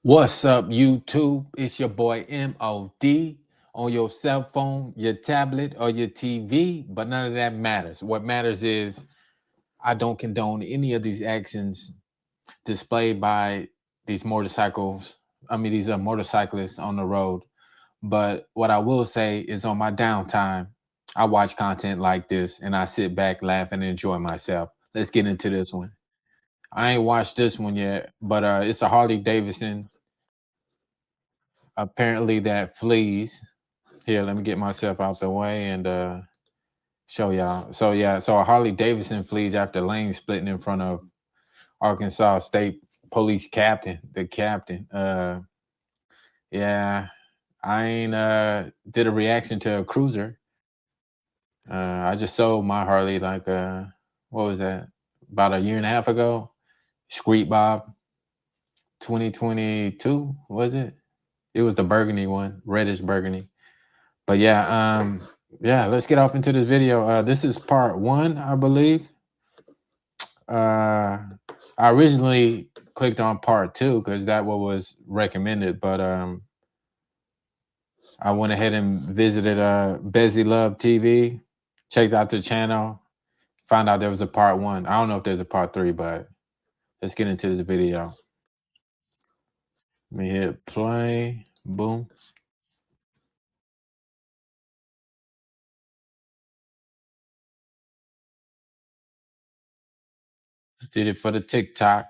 What's up, YouTube? It's your boy M.O.D. on your cell phone, your tablet, or your TV, but none of that matters. What matters is I don't condone any of these actions displayed by these motorcycles. These are motorcyclists on the road. But what I will say is on my downtime, I watch content like this and I sit back, laugh, and enjoy myself. Let's get into this one. I ain't watched this one yet, but it's a Harley Davidson apparently that flees. Here, let me get myself out the way and show y'all. So yeah, so a Harley Davidson flees after lane splitting in front of Arkansas State Police captain, the captain. Yeah, I ain't did a reaction to a cruiser. I just sold my Harley like what was that? About a year and a half ago. Street Bob 2022, was it? It was the burgundy one, reddish burgundy. But yeah, let's get off into this video. This is part one, I believe. I originally clicked on part two because that what was recommended, but I went ahead and visited Bezzy Love TV, checked out the channel, found out there was a part one. I don't know if there's a part three, but let's get into this video. Let me hit play. Boom. Did it for the TikTok.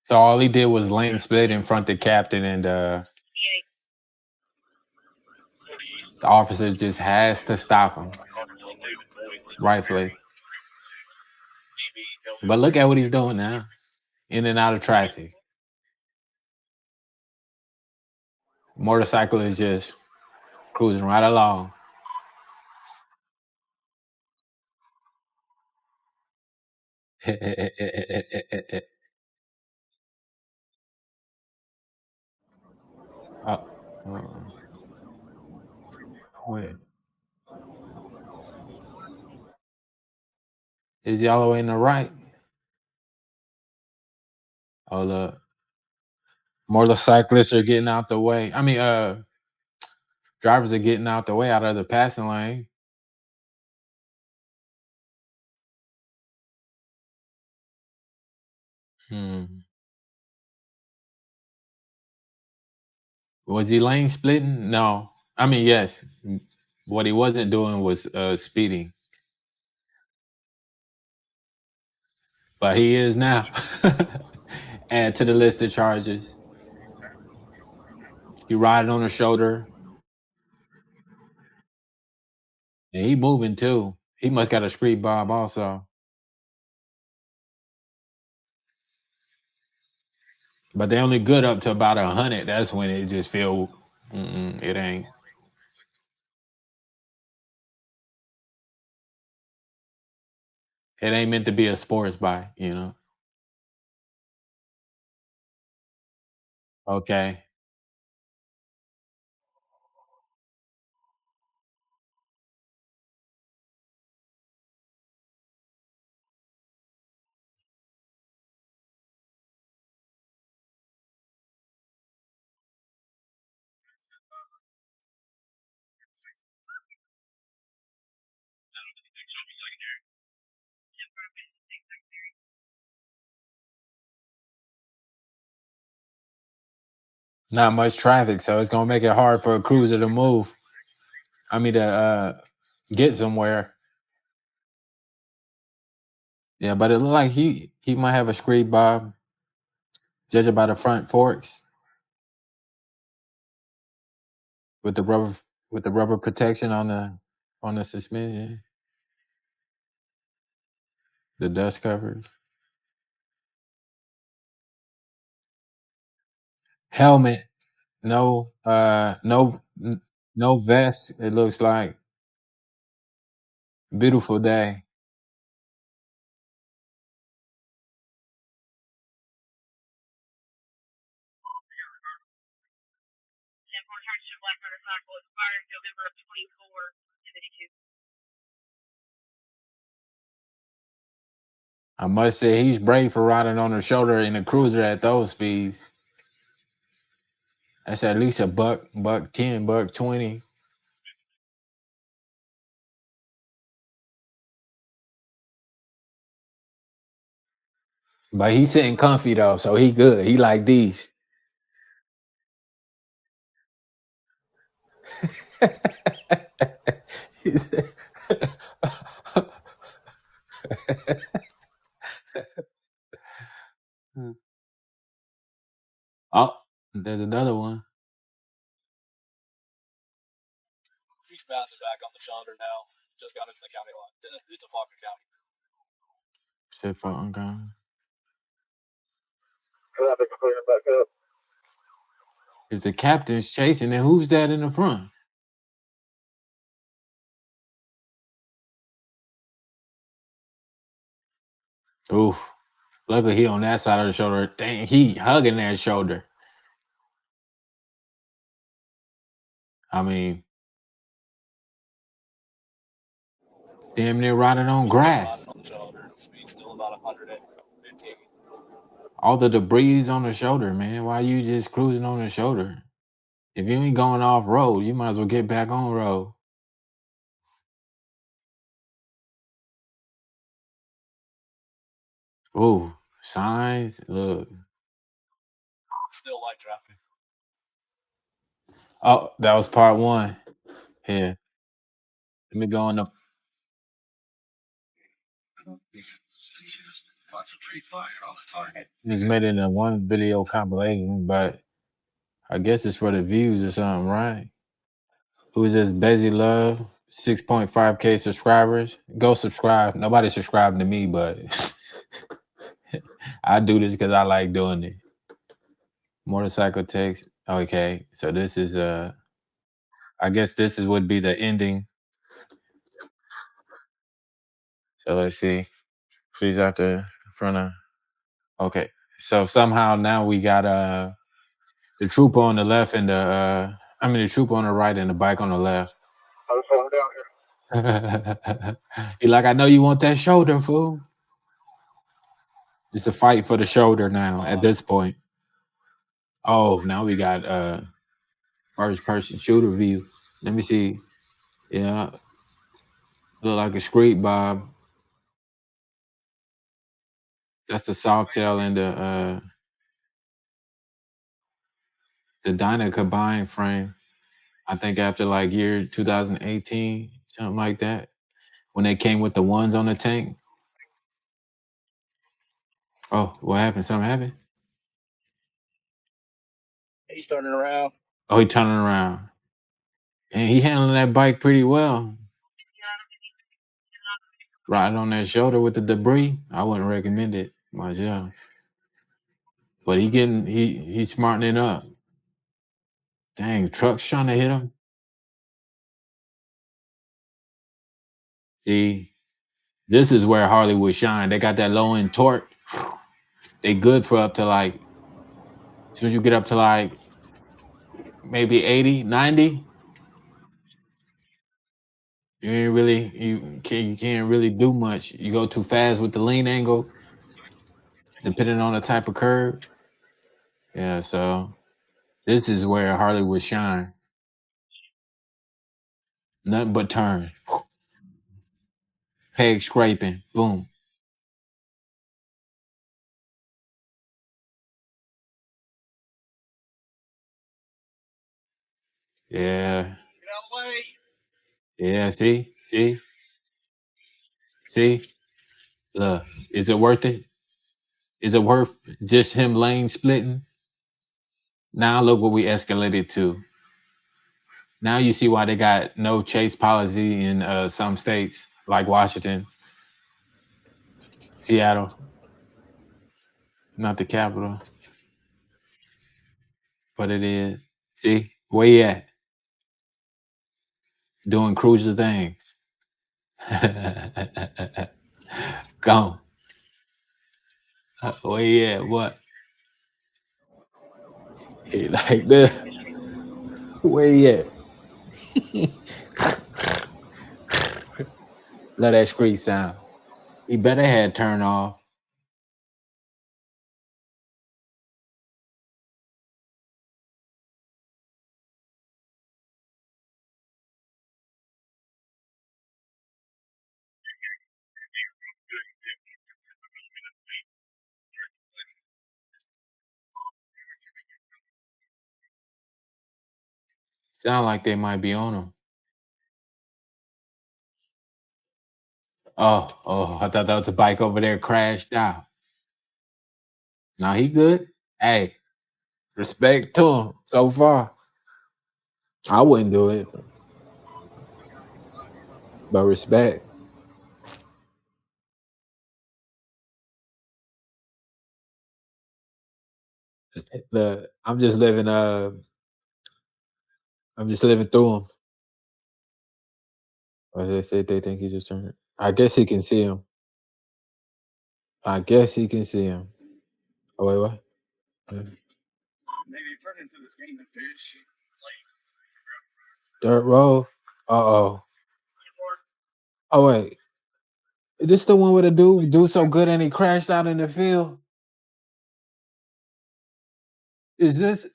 So all he did was lane split in front of the captain, and the officer just has to stop him, rightfully. But look at what he's doing now, in and out of traffic. Motorcycle is just cruising right along. uh, uh, wait, is he all the way in the right? Oh, the motorcyclists are getting out the way. Drivers are getting out the way out of the passing lane. Hmm. Was he lane splitting? No. Yes. What he wasn't doing was speeding, but he is now. Add to the list of charges. He riding on the shoulder, and he moving too. He must got a street bob also. But they only good up to about 100. That's when it just feel it ain't. It ain't meant to be a sports bike. Okay. Not much traffic, so it's gonna make it hard for a cruiser to move. To get somewhere. Yeah, but it look like he might have a street bob, judging by the front forks with the rubber protection on the suspension, the dust covers. Helmet, no, no vest. It looks like beautiful day. I must say he's brave for riding on her shoulder in a cruiser at those speeds. That's at least a buck 10, buck 20. But he's sitting comfy though, so he good. He like these. He said- oh, there's another one. He's bouncing back on the shoulder now. Just got into the county line. It's a fucking county. Said fucking county. If the captain's chasing, then who's that in the front? Oof. Luckily he on that side of the shoulder. Dang, he hugging that shoulder. I mean, damn near riding on grass. Still about 115. All the debris on the shoulder, man. Why you just cruising on the shoulder? If you ain't going off road, you might as well get back on road. Ooh, signs. Look. Still light traffic. Oh, that was part one. Here. Let me go on the just made it in one video compilation, but I guess it's for the views or something, right? Who's this? Bezzy Love, 6.5K subscribers. Go subscribe. Nobody subscribed to me, but I do this because I like doing it. Motorcycle text. Okay, so this is I guess this is would be the ending. So let's see. Please after front of. Okay, so somehow now we got the trooper on the left and the trooper on the right and the bike on the left. I'm slowing down here. He like, I know you want that shoulder, fool. It's a fight for the shoulder now at this point. Oh, now we got first person shooter view. Let me see. Yeah, look like a street bob. That's the soft tail and the Dyna combined frame. I think after like year 2018, something like that, when they came with the ones on the tank. Oh, what happened? Something happened? He's turning around. Oh, he turning around. And he handling that bike pretty well. Riding on that shoulder with the debris, I wouldn't recommend it myself. But he's smartening up. Dang, truck's trying to hit him. See, this is where Harley would shine. They got that low end torque. They good for up to like, as soon as you get up to like maybe 80, 90, you can't really do much. You go too fast with the lean angle, depending on the type of curve. Yeah, so this is where Harley would shine. Nothing but turn. Peg scraping. Boom. Yeah. Get out of the way. Yeah, see? Look, is it worth it? Is it worth just him lane splitting? Now look what we escalated to. Now you see why they got no chase policy in some states like Washington, Seattle, not the capital, but it is. See, where you at? Doing crucial things. Gone. Where you at? What? He like this. Where he at? Love that screech sound. He better had turn off. Sound like they might be on him. Oh, I thought that was a bike over there crashed out. Now he good. Hey, respect to him so far. I wouldn't do it, but respect. The I'm just living through him. Or they say they think he just turned it. I guess he can see him. I guess he can see him. Oh wait, what? Yeah. Dirt road. Uh-oh. Oh wait. Is this the one with a dude do so good and he crashed out in the field? Is this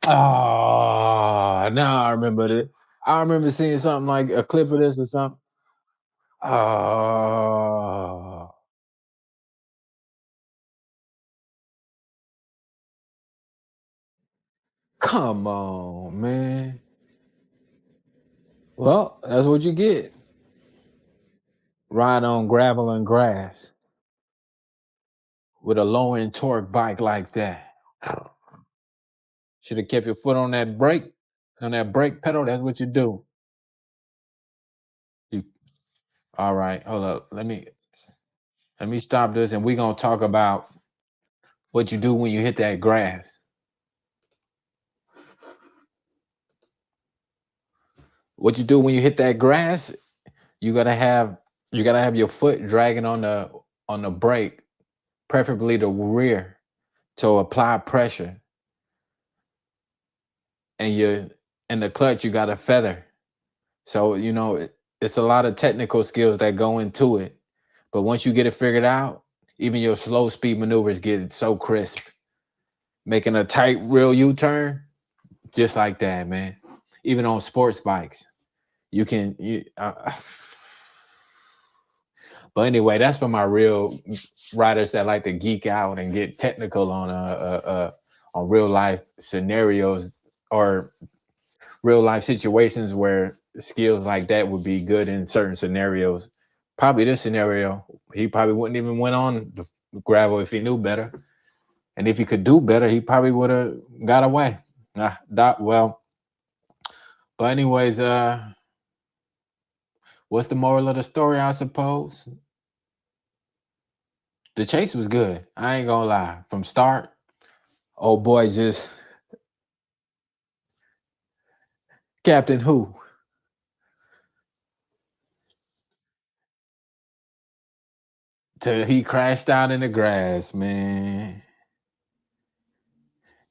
oh, now I remember it. I remember seeing something like a clip of this or something. Oh, come on, man. Well, that's what you get. Ride on gravel and grass with a low end torque bike like that. Should have kept your foot on that brake pedal. That's what you do. You, all right, hold up. Let me stop this, and we're gonna talk about what you do when you hit that grass. What you do when you hit that grass? You gotta have you gotta have your foot dragging on the brake, preferably the rear, to apply pressure. And you and the clutch you got to feather. So it's a lot of technical skills that go into it. But once you get it figured out, even your slow speed maneuvers get so crisp. Making a tight real U-turn, just like that, man. Even on sports bikes, you can. But anyway, that's for my real riders that like to geek out and get technical on real life scenarios or real life situations where skills like that would be good in certain scenarios. Probably this scenario, he probably wouldn't even went on the gravel if he knew better. And if he could do better, he probably would have got away. Well, but anyways, what's the moral of the story, I suppose? The chase was good. I ain't gonna lie. From start, old boy just Captain Who. Till he crashed out in the grass, man.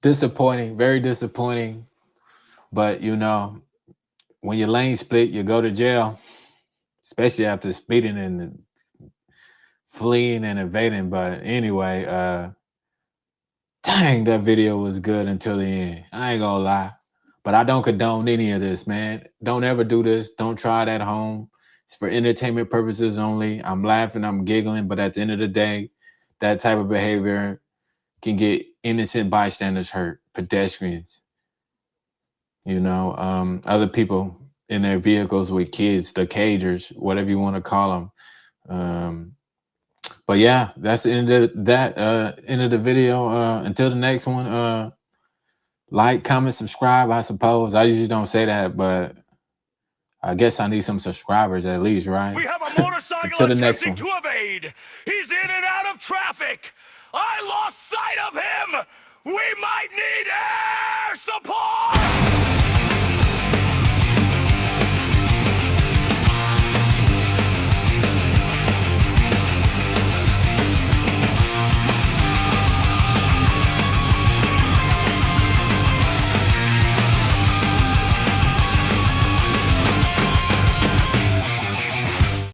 Disappointing, very disappointing. But when your lane split, you go to jail, especially after speeding and fleeing and evading. But anyway, dang, that video was good until the end. I ain't gonna lie. But I don't condone any of this, man. Don't ever do this. Don't try it at home. It's for entertainment purposes only. I'm laughing, I'm giggling, but at the end of the day, that type of behavior can get innocent bystanders hurt, pedestrians, other people in their vehicles with kids, the cagers, whatever you want to call them. But yeah, that's the end of that end of the video. Until the next one, like, comment, subscribe, I suppose. I usually don't say that, but I guess I need some subscribers at least, right? We have a motorcycle attempting to evade. He's in and out of traffic. I lost sight of him. We might need air support.